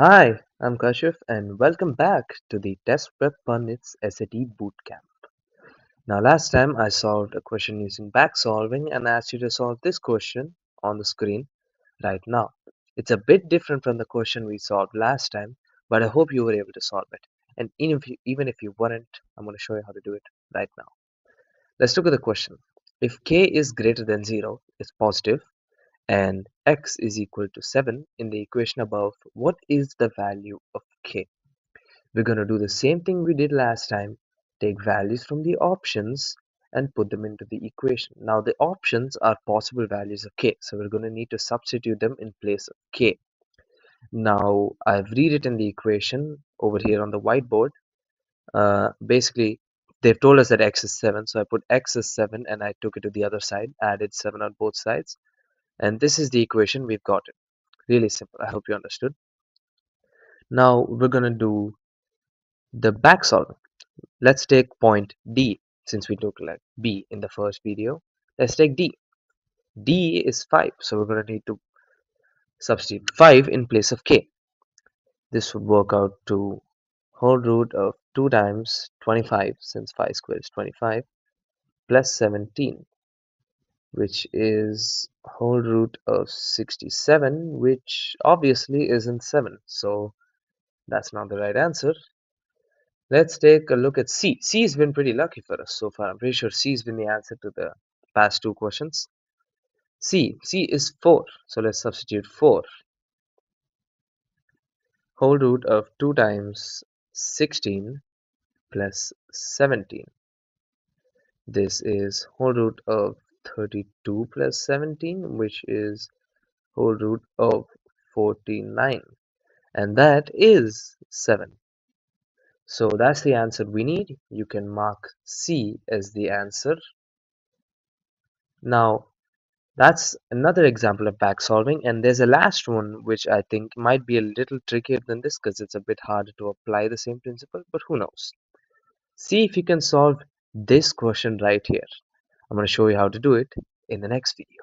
Hi, I'm Kashif and welcome back to the Test Prep Pundits SAT Bootcamp. Now, last time I solved a question using back solving and asked you to solve this question on the screen right now. It's a bit different from the question we solved last time, but I hope you were able to solve it. And even if you weren't, I'm going to show you how to do it right now. Let's look at the question. If k is greater than 0, it's positive, and x is equal to 7 in the equation above, what is the value of k? We're going to do the same thing we did last time. Take values from the options and put them into the equation. Now the options are possible values of k, so we're going to need to substitute them in place of k. Now I've rewritten the equation over here on the whiteboard. Basically, they've told us that x is 7, so I put x is 7 and I took it to the other side, added 7 on both sides, and this is the equation we've gotten. Really simple. I hope you understood. Now we're going to do the back solving. Let's take point D, since we took like B in the first video. Let's take D. D is 5, so we're going to need to substitute 5 in place of K. This would work out to whole root of 2 times 25, since 5 squared is 25, plus 17, which is whole root of 67, which obviously isn't 7, so that's not the right answer. Let's take a look at C. C has been pretty lucky for us so far. I'm pretty sure C has been the answer to the past two questions. C is 4. So let's substitute 4. Whole root of 2 times 16 plus 17. This is whole root of 32 plus 17, which is whole root of 49. And that is 7. So that's the answer we need. You can mark C as the answer. Now, that's another example of back solving, and there's a last one which I think might be a little trickier than this because it's a bit harder to apply the same principle, but who knows. See if you can solve this question right here. I'm going to show you how to do it in the next video.